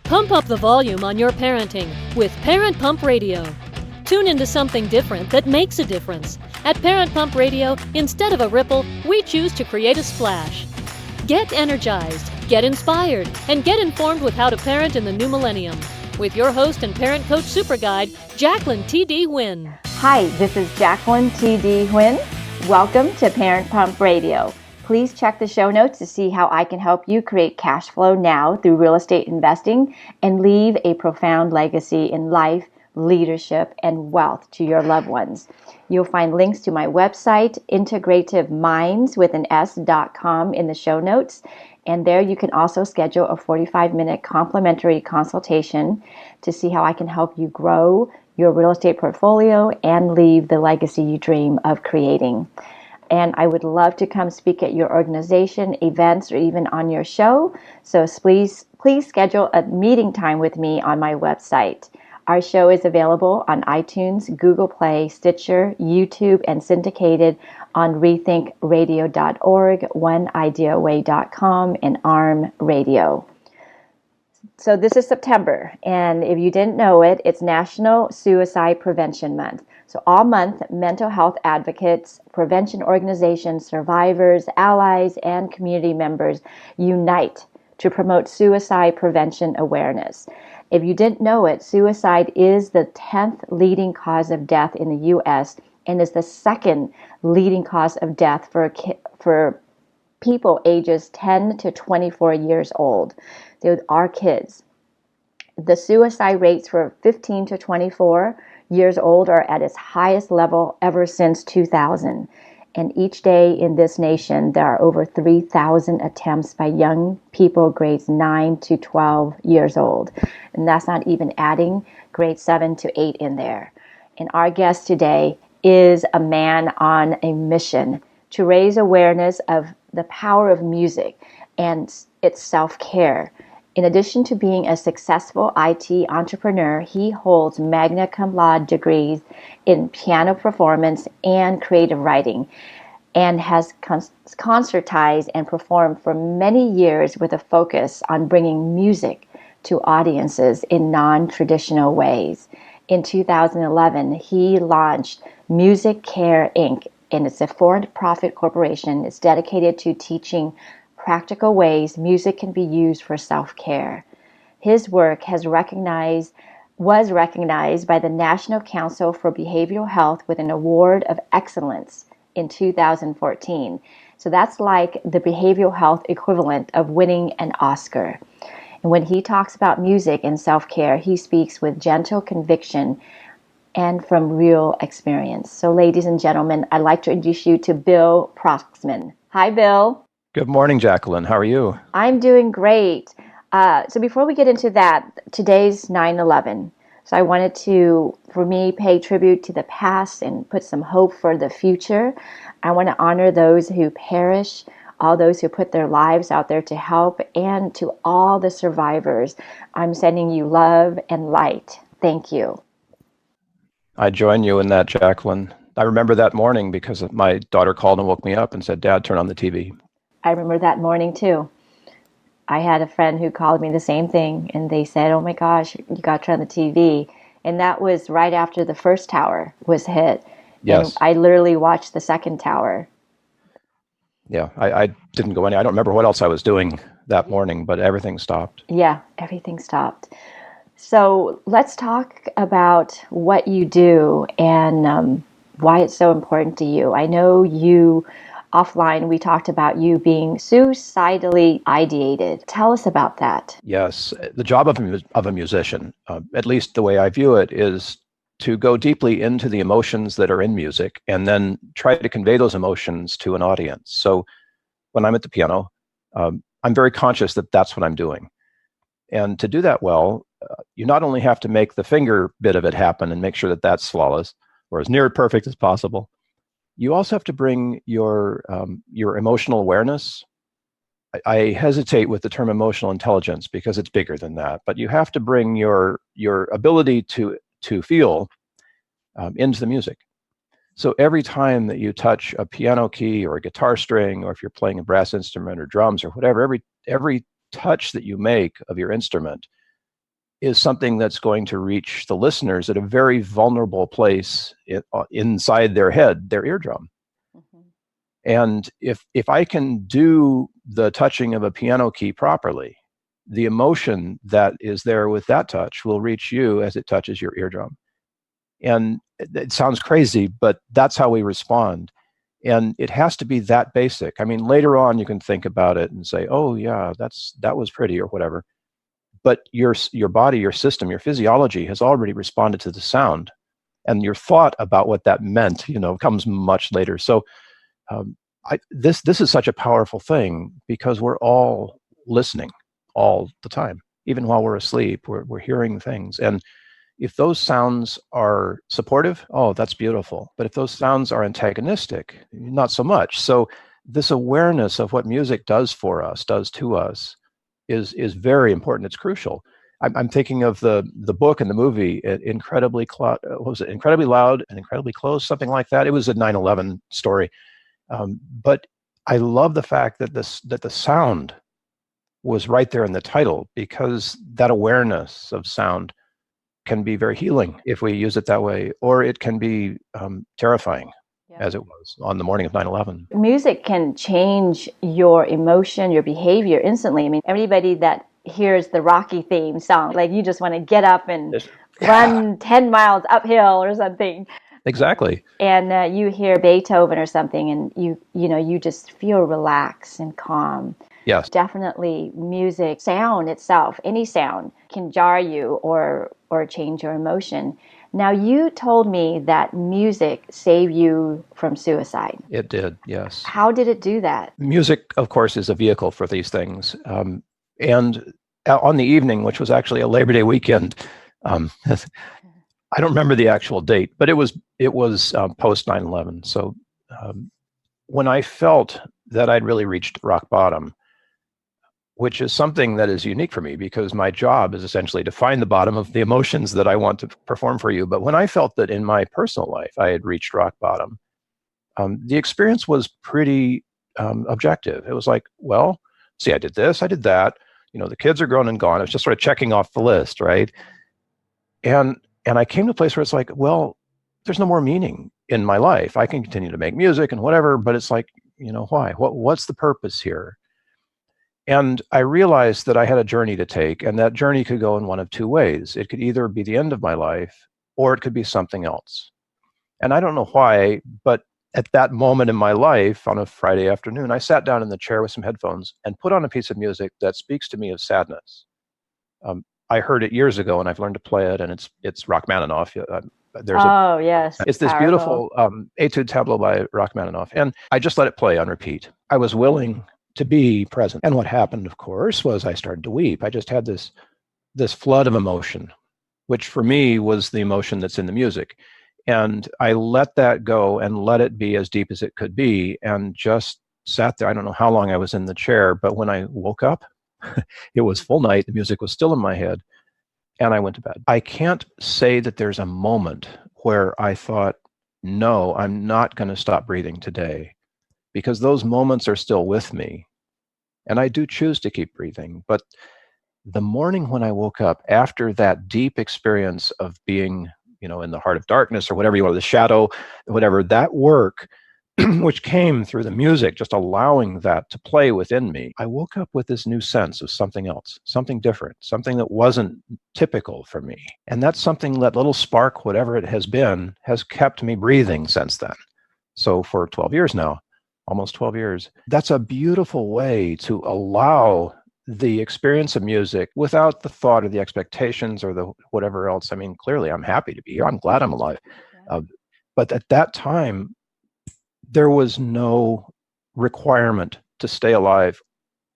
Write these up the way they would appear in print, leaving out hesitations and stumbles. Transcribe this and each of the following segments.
Pump up the volume on your parenting with Parent Pump Radio. Tune into something different that makes a difference. At Parent Pump Radio, instead of a ripple, we choose to create a splash. Get energized, get inspired, and get informed with how to parent in the new millennium. With your host and parent coach super guide, Jacqueline T.D. Huynh. Hi, this is Jacqueline T.D. Huynh. Welcome to Parent Pump Radio. Please check the show notes to see how I can help you create cash flow now through real estate investing and leave a profound legacy in life, leadership, and wealth to your loved ones. You'll find links to my website, integrativeminds.com, in the show notes. And there you can also schedule a 45-minute complimentary consultation to see how I can help you grow your real estate portfolio and leave the legacy you dream of creating. And I would love to come speak at your organization, events, or even on your show. So please schedule a meeting time with me on my website. Our show is available on iTunes, Google Play, Stitcher, YouTube, and syndicated on rethinkradio.org, oneideaway.com, and ARM Radio. So this is September, and if you didn't know it, it's National Suicide Prevention Month. So all month, mental health advocates, prevention organizations, survivors, allies, and community members unite to promote suicide prevention awareness. If you didn't know it, suicide is the 10th leading cause of death in the U.S. and is the second leading cause of death for people ages 10 to 24 years old. They are kids. The suicide rates for 15 to 24 years old are at its highest level ever since 2000. And each day in this nation, there are over 3,000 attempts by young people grades 9 to 12 years old. And that's not even adding grades 7 to 8 in there. And our guest today is a man on a mission to raise awareness of the power of music and its self-care. In addition to being a successful IT entrepreneur, he holds magna cum laude degrees in piano performance and creative writing, and has concertized and performed for many years with a focus on bringing music to audiences in non-traditional ways. In 2011, he launched Music Care Inc., and it's a for-profit corporation. It's dedicated to teaching practical ways music can be used for self-care. His work was recognized by the National Council for Behavioral Health with an Award of Excellence in 2014. So that's like the behavioral health equivalent of winning an Oscar. And when he talks about music and self-care, he speaks with gentle conviction and from real experience. So ladies and gentlemen, I'd like to introduce you to Bill Protzmann. Hi, Bill. Good morning, Jacqueline. How are you? I'm doing great. So before we get into that, today's 9/11. So I wanted to, for me, pay tribute to the past and put some hope for the future. I want to honor those who perish, all those who put their lives out there to help, and to all the survivors. I'm sending you love and light. Thank you. I join you in that, Jacqueline. I remember that morning because my daughter called and woke me up and said, "Dad, turn on the TV." I remember that morning too. I had a friend who called me the same thing, and they said, "Oh my gosh, you got to turn on the TV." And that was right after the first tower was hit. Yes. And I literally watched the second tower. Yeah, I didn't go any. I don't remember what else I was doing that morning, but everything stopped. Yeah, everything stopped. So let's talk about what you do and why it's so important to you. I know you, offline, we talked about you being suicidally ideated. Tell us about that. Yes, the job of a musician, at least the way I view it, is to go deeply into the emotions that are in music and then try to convey those emotions to an audience. So when I'm at the piano, I'm very conscious that that's what I'm doing. And to do that well, you not only have to make the finger bit of it happen and make sure that that's flawless or as near perfect as possible, you also have to bring your emotional awareness. I hesitate with the term emotional intelligence because it's bigger than that, but you have to bring your ability to feel into the music. So every time that you touch a piano key or a guitar string, or if you're playing a brass instrument or drums or whatever, every touch that you make of your instrument is something that's going to reach the listeners at a very vulnerable place inside their head, their eardrum. Mm-hmm. And if I can do the touching of a piano key properly, the emotion that is there with that touch will reach you as it touches your eardrum. And it sounds crazy, but that's how we respond. And it has to be that basic. I mean, later on, you can think about it and say, oh, yeah, that was pretty or whatever. But your body, your system, your physiology has already responded to the sound. And your thought about what that meant, comes much later. So this is such a powerful thing because we're all listening all the time. Even while we're asleep, we're hearing things. And if those sounds are supportive, oh, that's beautiful. But if those sounds are antagonistic, not so much. So this awareness of what music does to us, is very important. It's crucial. I'm thinking of the book and the movie, Incredibly Loud and Incredibly Close, something like that. It was a 9/11 story. But I love the fact that the sound was right there in the title, because that awareness of sound can be very healing if we use it that way, or it can be terrifying, as it was on the morning of 9/11. Music can change your emotion, your behavior instantly. I mean, everybody that hears the Rocky theme song, like you just want to get up and run 10 miles uphill or something. Exactly. And you hear Beethoven or something, and you just feel relaxed and calm. Yes. Definitely music, sound itself, any sound can jar you or change your emotion. Now, you told me that music saved you from suicide. It did, yes. How did it do that? Music, of course, is a vehicle for these things. And on the evening, which was actually a Labor Day weekend, I don't remember the actual date, but it was post 9/11. So when I felt that I'd really reached rock bottom, which is something that is unique for me because my job is essentially to find the bottom of the emotions that I want to perform for you. But when I felt that in my personal life I had reached rock bottom, the experience was pretty objective. It was like, well, see, I did this, I did that. The kids are grown and gone. I was just sort of checking off the list, right? And I came to a place where it's like, well, there's no more meaning in my life. I can continue to make music and whatever, but it's like, why? What's the purpose here? And I realized that I had a journey to take, and that journey could go in one of two ways. It could either be the end of my life, or it could be something else. And I don't know why, but at that moment in my life, on a Friday afternoon, I sat down in the chair with some headphones and put on a piece of music that speaks to me of sadness. I heard it years ago, and I've learned to play it, and it's Rachmaninoff. Yes. It's this beautiful Etude Tableau by Rachmaninoff, and I just let it play on repeat. I was willing to be present. And what happened, of course, was I started to weep. I just had this flood of emotion, which for me was the emotion that's in the music. And I let that go and let it be as deep as it could be, and just sat there. I don't know how long I was in the chair, but when I woke up, it was full night. The music was still in my head, and I went to bed. I can't say that there's a moment where I thought, no, I'm not going to stop breathing today, because those moments are still with me. And I do choose to keep breathing. But the morning when I woke up, after that deep experience of being, in the heart of darkness, or whatever you want, the shadow, whatever, that work, which came through the music, just allowing that to play within me, I woke up with this new sense of something else, something different, something that wasn't typical for me. And that's something, that little spark, whatever it has been, has kept me breathing since then. So for 12 years now, almost 12 years, that's a beautiful way to allow the experience of music without the thought or the expectations or the whatever else. I mean, clearly I'm happy to be here. I'm glad I'm alive. Yeah. But at that time, there was no requirement to stay alive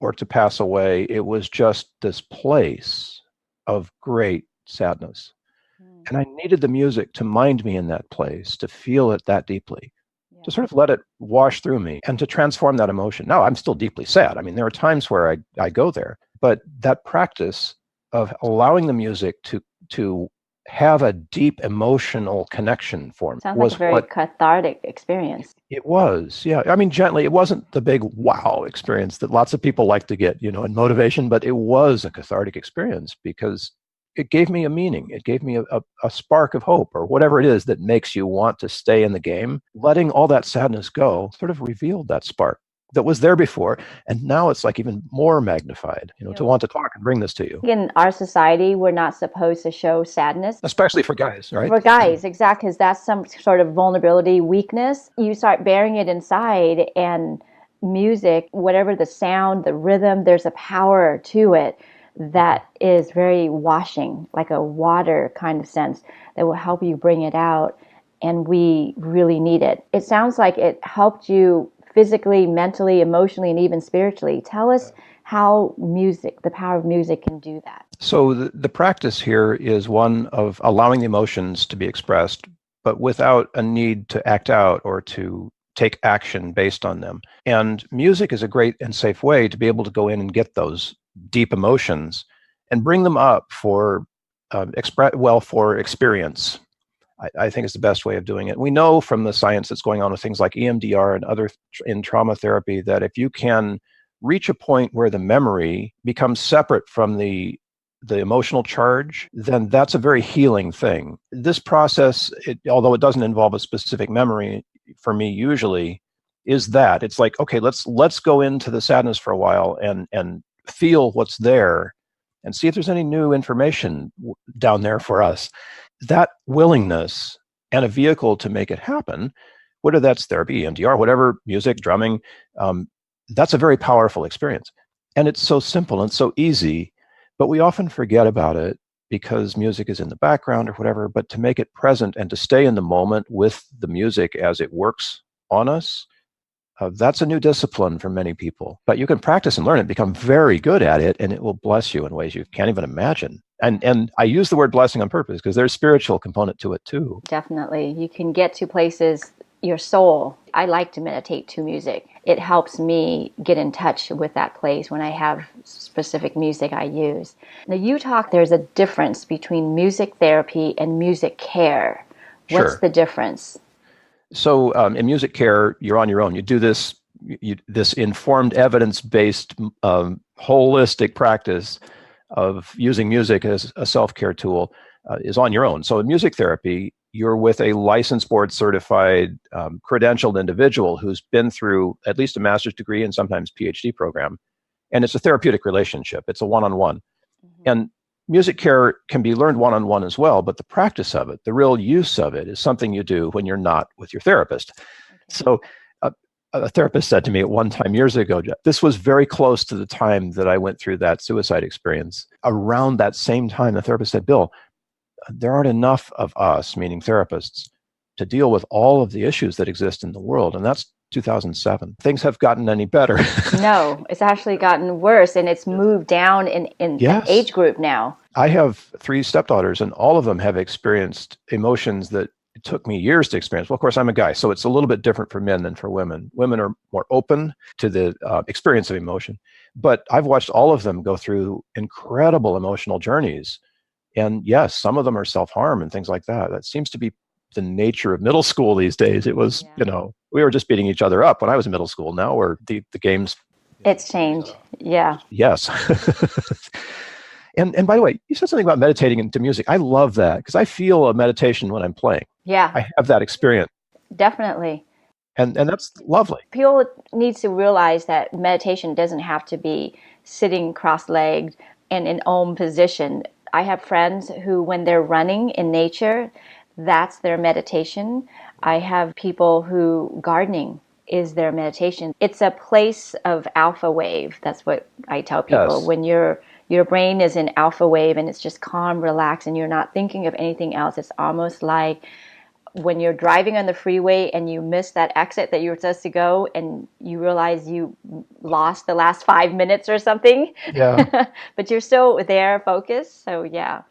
or to pass away. It was just this place of great sadness. And I needed the music to mind me in that place, to feel it that deeply, to sort of let it wash through me and to transform that emotion. Now, I'm still deeply sad. I mean, there are times where I go there, but that practice of allowing the music to have a deep emotional connection for me. Sounds like a very cathartic experience. It was, yeah. I mean, gently, it wasn't the big wow experience that lots of people like to get, in motivation, but it was a cathartic experience because it gave me a meaning. It gave me a spark of hope, or whatever it is that makes you want to stay in the game. Letting all that sadness go sort of revealed that spark that was there before, and now it's like even more magnified, to want to talk and bring this to you. In our society, we're not supposed to show sadness. Especially for guys, right? For guys, exactly, because that's some sort of vulnerability, weakness. You start bearing it inside, and music, whatever the sound, the rhythm, there's a power to it that is very washing, like a water kind of sense that will help you bring it out. And we really need it. It sounds like it helped you physically, mentally, emotionally, and even spiritually. Tell us how music, the power of music, can do that. So the practice here is one of allowing the emotions to be expressed, but without a need to act out or to take action based on them. And music is a great and safe way to be able to go in and get those deep emotions and bring them up for experience. I think it's the best way of doing it. We know from the science that's going on with things like EMDR and other in trauma therapy that if you can reach a point where the memory becomes separate from the emotional charge, then that's a very healing thing. This process, although it doesn't involve a specific memory for me usually, is that it's like, okay, let's go into the sadness for a while and feel what's there and see if there's any new information down there for us. That willingness and a vehicle to make it happen, whether that's therapy, EMDR, whatever, music, drumming, that's a very powerful experience. And it's so simple and so easy, but we often forget about it because music is in the background or whatever. But to make it present and to stay in the moment with the music as it works on us, that's a new discipline for many people. But you can practice and learn it, become very good at it, and it will bless you in ways you can't even imagine. And I use the word blessing on purpose because there's a spiritual component to it too. Definitely. You can get to places, your soul. I like to meditate to music. It helps me get in touch with that place when I have specific music I use. Now, you talk, there's a difference between music therapy and music care. What's Sure. the difference? So in music care, you're on your own. You do this informed, evidence-based, holistic practice of using music as a self-care tool is on your own. So in music therapy, you're with a licensed, board certified, credentialed individual who's been through at least a master's degree and sometimes PhD program. And it's a therapeutic relationship. It's a one-on-one. Mm-hmm. And music care can be learned one-on-one as well, but the practice of it, the real use of it, is something you do when you're not with your therapist. Okay. So a therapist said to me at one time years ago, this was very close to the time that I went through that suicide experience. Around that same time, the therapist said, Bill, there aren't enough of us, meaning therapists, to deal with all of the issues that exist in the world. And that's 2007. Things have gotten any better. No, it's actually gotten worse, and it's moved down in Yes. an age group now. I have 3 stepdaughters, and all of them have experienced emotions that it took me years to experience. Well, of course, I'm a guy, so it's a little bit different for men than for women. Women are more open to the experience of emotion. But I've watched all of them go through incredible emotional journeys. And yes, some of them are self-harm and things like that. That seems to be the nature of middle school these days. It was, we were just beating each other up when I was in middle school. Now we're the games. It's changed. Yeah. Yes. And by the way, you said something about meditating into music. I love that because I feel a meditation when I'm playing. Yeah. I have that experience. Definitely. And that's lovely. People need to realize that meditation doesn't have to be sitting cross-legged and in Om position. I have friends who, when they're running in nature, that's their meditation. I have people who gardening is their meditation. It's a place of alpha wave. That's what I tell people. Yes. When your brain is in alpha wave and it's just calm, relaxed, and you're not thinking of anything else. It's almost like when you're driving on the freeway and you miss that exit that you were supposed to go and you realize you lost the last 5 minutes or something. Yeah. But you're still there, focused. So, yeah.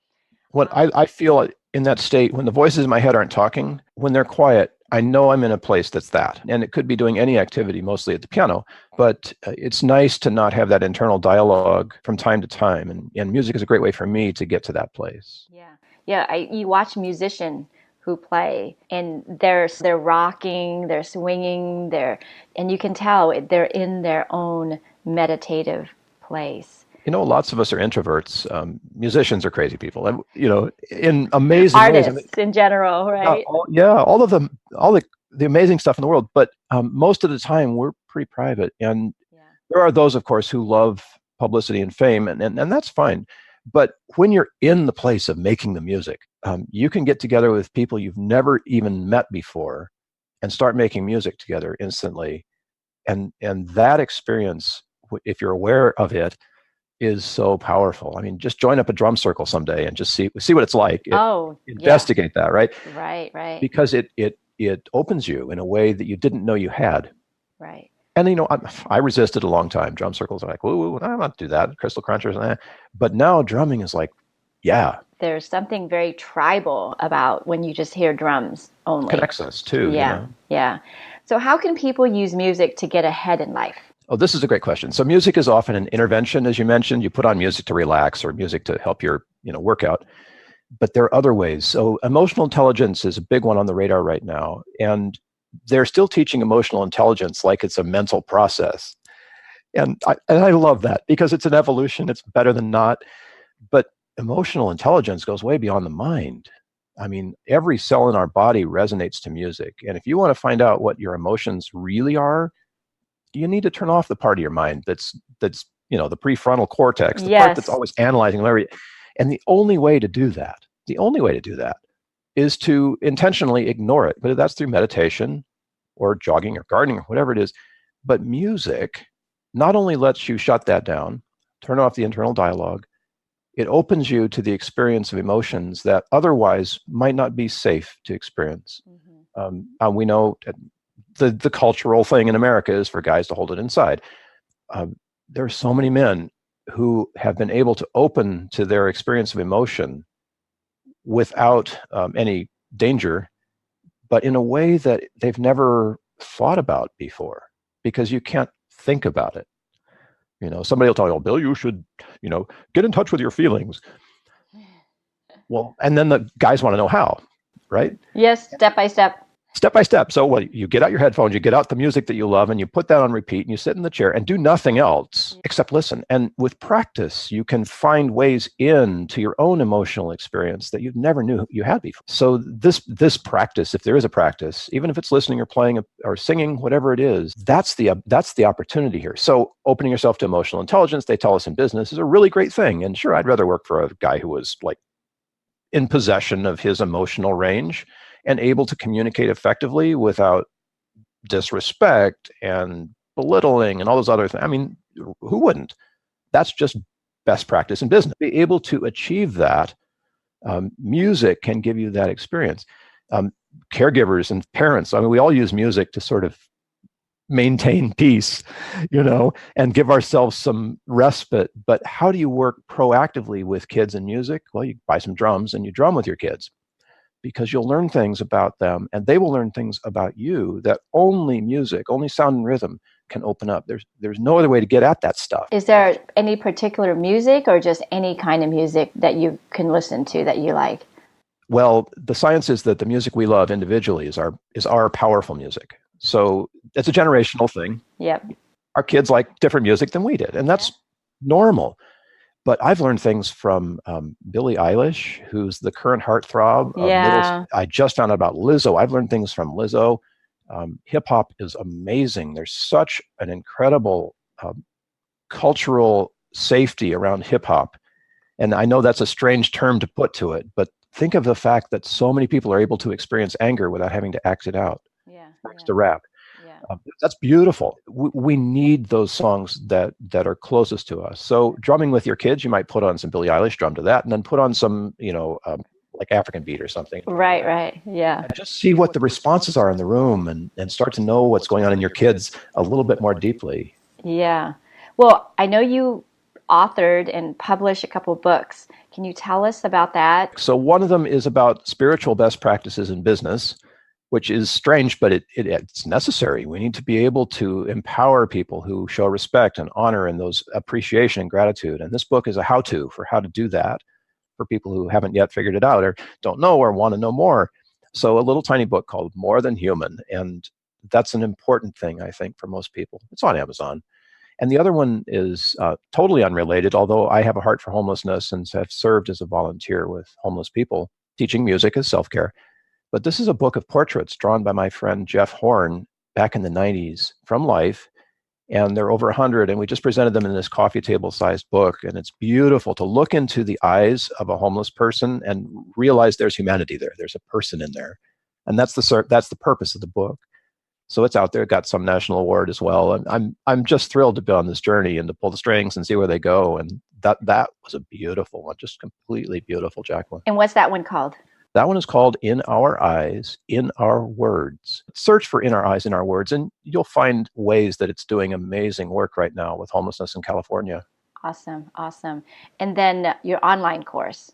When I feel in that state, when the voices in my head aren't talking, when they're quiet, I know I'm in a place that's that. And it could be doing any activity, mostly at the piano. But it's nice to not have that internal dialogue from time to time. And music is a great way for me to get to that place. Yeah. Yeah. You watch musicians who play and they're rocking, they're swinging, and you can tell they're in their own meditative place. Lots of us are introverts. Musicians are crazy people, and in amazing ways. Artists in general, right? All of them, all the amazing stuff in the world. But most of the time, we're pretty private, and there are those, of course, who love publicity and fame, and that's fine. But when you're in the place of making the music, you can get together with people you've never even met before, and start making music together instantly, and that experience, if you're aware of it, is so powerful. I mean, just join up a drum circle someday and just see what it's like. Investigate that, right? Right. Because it opens you in a way that you didn't know you had. Right. And I resisted a long time. Drum circles are like, whoa, I'm not do that. Crystal crunchers and that. But now drumming is like, yeah. There's something very tribal about when you just hear drums only. Connects us too. Yeah. So how can people use music to get ahead in life? Oh, this is a great question. So music is often an intervention, as you mentioned. You put on music to relax or music to help your, workout. But there are other ways. So emotional intelligence is a big one on the radar right now. And they're still teaching emotional intelligence like it's a mental process. And I love that because it's an evolution. It's better than not. But emotional intelligence goes way beyond the mind. I mean, every cell in our body resonates to music. And if you want to find out what your emotions really are, you need to turn off the part of your mind that's the prefrontal cortex, the part that's always analyzing everything. And the only way to do that is to intentionally ignore it. But that's through meditation or jogging or gardening or whatever it is. But music not only lets you shut that down, turn off the internal dialogue, it opens you to the experience of emotions that otherwise might not be safe to experience. Mm-hmm. We know the cultural thing in America is for guys to hold it inside. There are so many men who have been able to open to their experience of emotion without any danger, but in a way that they've never thought about before, because you can't think about it. Somebody will tell you, "Oh, Bill, you should, get in touch with your feelings." Well, and then the guys want to know how, right? Yes, step by step. Step by step. So you get out your headphones, you get out the music that you love, and you put that on repeat, and you sit in the chair and do nothing else except listen. And with practice, you can find ways into your own emotional experience that you never knew you had before. So this practice, if there is a practice, even if it's listening or playing or singing, whatever it is, that's the opportunity here. So opening yourself to emotional intelligence, they tell us in business, is a really great thing. And sure, I'd rather work for a guy who was like in possession of his emotional range and able to communicate effectively without disrespect and belittling and all those other things. I mean, who wouldn't? That's just best practice in business. Be able to achieve that, music can give you that experience. Caregivers and parents, I mean, we all use music to sort of maintain peace, and give ourselves some respite. But how do you work proactively with kids and music? Well, you buy some drums and you drum with your kids, because you'll learn things about them and they will learn things about you that only music, only sound and rhythm can open up. There's no other way to get at that stuff. Is there any particular music or just any kind of music that you can listen to that you like? Well, the science is that the music we love individually is our powerful music. So it's a generational thing. Yep. Our kids like different music than we did, and that's normal. But I've learned things from Billie Eilish, who's the current heartthrob. I just found out about Lizzo. I've learned things from Lizzo. Hip hop is amazing. There's such an incredible cultural safety around hip hop. And I know that's a strange term to put to it, but think of the fact that so many people are able to experience anger without having to act it out. Thanks to rap. That's beautiful. We need those songs that are closest to us. So drumming with your kids, you might put on some Billie Eilish, drum to that, and then put on some, like African beat or something. Right. Yeah. And just see what the responses are in the room and start to know what's going on in your kids a little bit more deeply. Yeah. Well, I know you authored and published a couple of books. Can you tell us about that? So one of them is about spiritual best practices in business, which is strange, but it's necessary. We need to be able to empower people who show respect and honor and those appreciation and gratitude. And this book is a how-to for how to do that for people who haven't yet figured it out or don't know or want to know more. So a little tiny book called More Than Human. And that's an important thing, I think, for most people. It's on Amazon. And the other one is totally unrelated, although I have a heart for homelessness and have served as a volunteer with homeless people, teaching music as self-care. But this is a book of portraits drawn by my friend Jeff Horn back in the 90s from life. And there are over 100, and we just presented them in this coffee table-sized book. And it's beautiful to look into the eyes of a homeless person and realize there's humanity there. There's a person in there. And that's the purpose of the book. So it's out there. It got some national award as well. And I'm just thrilled to be on this journey and to pull the strings and see where they go. And that was a beautiful one, just completely beautiful, Jacqueline. And what's that one called? That one is called In Our Eyes, In Our Words. Search for In Our Eyes, In Our Words, and you'll find ways that it's doing amazing work right now with homelessness in California. Awesome, awesome. And then your online course.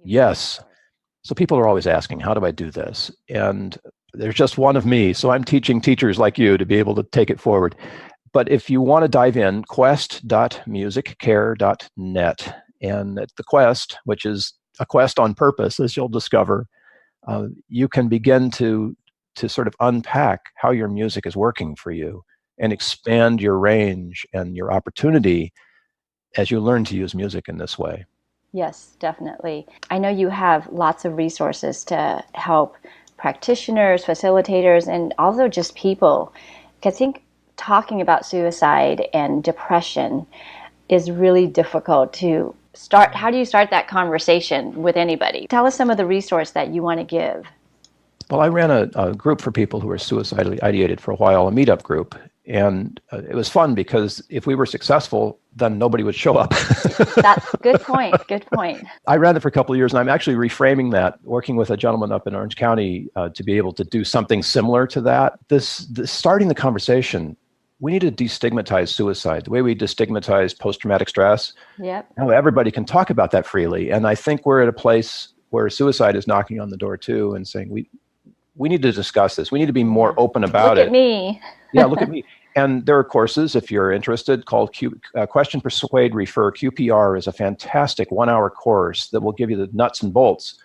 Yes. So people are always asking, how do I do this? And there's just one of me, so I'm teaching teachers like you to be able to take it forward. But if you want to dive in, quest.musiccare.net. And at the Quest, which is a quest on purpose, as you'll discover, you can begin to sort of unpack how your music is working for you and expand your range and your opportunity as you learn to use music in this way. Yes, definitely. I know you have lots of resources to help practitioners, facilitators, and also just people. I think talking about suicide and depression is really difficult to start. How do you start that conversation with anybody? Tell us some of the resource that you want to give. Well, I ran a group for people who were suicidally ideated for a while, a meetup group. And it was fun because if we were successful, then nobody would show up. That's good point. Good point. I ran it for a couple of years, and I'm actually reframing that, working with a gentleman up in Orange County to be able to do something similar to that. This starting the conversation, we need to destigmatize suicide the way we destigmatize post-traumatic stress. Yep. Now everybody can talk about that freely. And I think we're at a place where suicide is knocking on the door too and saying, we need to discuss this. We need to be more open about it. Look at me. Yeah, look at me. And there are courses, if you're interested, called Question, Persuade, Refer. QPR is a fantastic 1-hour course that will give you the nuts and bolts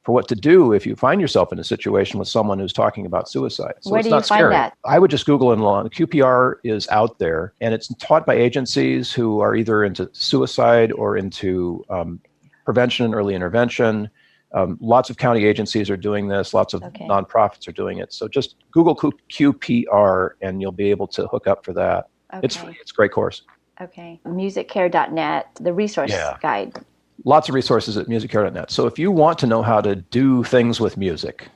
for what to do if you find yourself in a situation with someone who's talking about suicide. So Where it's do you not find scary. that? I would just Google and learn. QPR is out there, and it's taught by agencies who are either into suicide or into prevention and early intervention. Lots of county agencies are doing this. Lots of nonprofits are doing it. So just Google QPR and you'll be able to hook up for that. Okay. It's free. It's a great course. Okay. Musiccare.net, the resource guide. Lots of resources at musiccare.net. So if you want to know how to do things with music,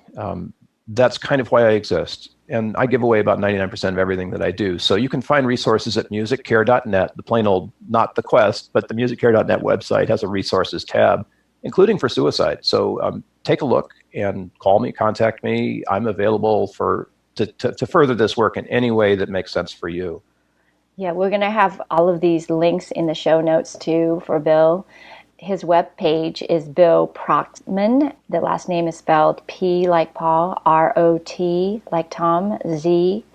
that's kind of why I exist. And I give away about 99% of everything that I do. So you can find resources at musiccare.net, the plain old, not the Quest, but the musiccare.net website has a resources tab, including for suicide. So take a look and call me, contact me. I'm available to further this work in any way that makes sense for you. Yeah, we're going to have all of these links in the show notes too for Bill. His webpage is Bill Protzmann. The last name is spelled P like Paul, R-O-T like Tom, Z-M-A-N-N.com.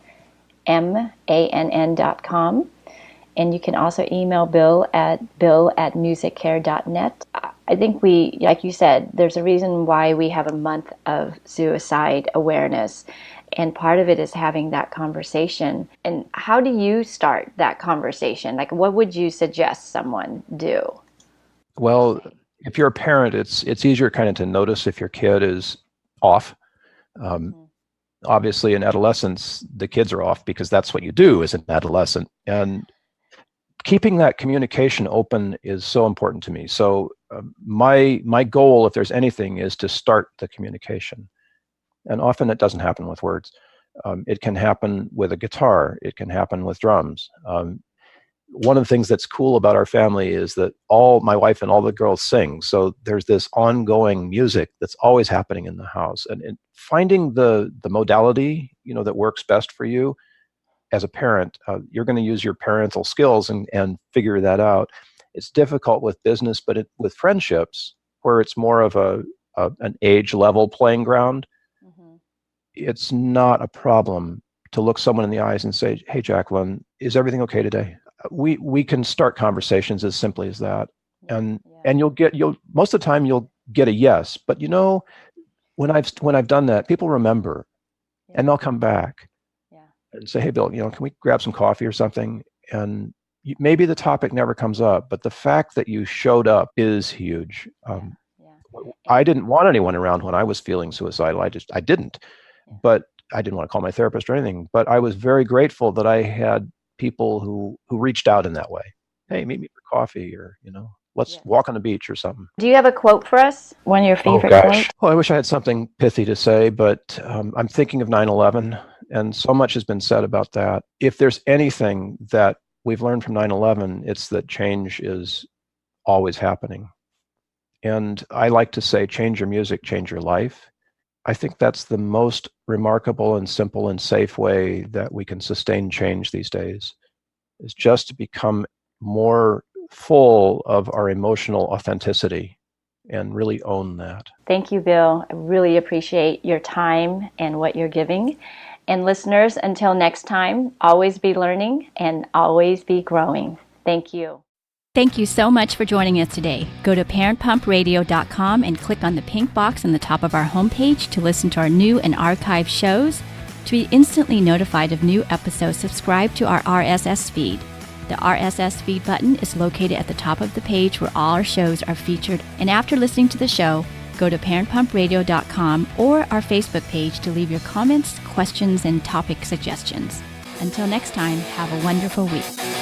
And you can also email Bill at musiccare.net. I think like you said, there's a reason why we have a month of suicide awareness. And part of it is having that conversation. And how do you start that conversation? Like, what would you suggest someone do? Well, if you're a parent, it's easier kind of to notice if your kid is off. Obviously, in adolescence, the kids are off because that's what you do as an adolescent. And keeping that communication open is so important to me. So my goal, if there's anything, is to start the communication. And often it doesn't happen with words. It can happen with a guitar. It can happen with drums. One of the things that's cool about our family is that my wife and all the girls sing. So there's this ongoing music that's always happening in the house. And finding the modality, that works best for you as a parent, you're going to use your parental skills and figure that out. It's difficult with business, but with friendships, where it's more of an age level playing ground, it's not a problem to look someone in the eyes and say, "Hey, Jacqueline, is everything okay today?" We can start conversations as simply as that, and you'll most of the time you'll get a yes. But when I've done that, people remember, and they'll come back and say, "Hey, Bill, can we grab some coffee or something?" And maybe the topic never comes up, but the fact that you showed up is huge. I didn't want anyone around when I was feeling suicidal. I didn't, but I didn't want to call my therapist or anything, but I was very grateful that I had people who reached out in that way. Hey, meet me for coffee, or, let's walk on the beach or something. Do you have a quote for us? One of your favorite quotes? Well, I wish I had something pithy to say, but I'm thinking of 9/11, and so much has been said about that. If there's anything that we've learned from 9/11, it's that change is always happening. And I like to say, change your music, change your life. I think that's the most remarkable and simple and safe way that we can sustain change these days, is just to become more full of our emotional authenticity and really own that. Thank you, Bill. I really appreciate your time and what you're giving. And listeners, until next time, always be learning and always be growing. Thank you. Thank you so much for joining us today. Go to parentpumpradio.com and click on the pink box on the top of our homepage to listen to our new and archived shows. To be instantly notified of new episodes, subscribe to our RSS feed. The RSS feed button is located at the top of the page where all our shows are featured. And after listening to the show, go to parentpumpradio.com or our Facebook page to leave your comments, questions, and topic suggestions. Until next time, have a wonderful week.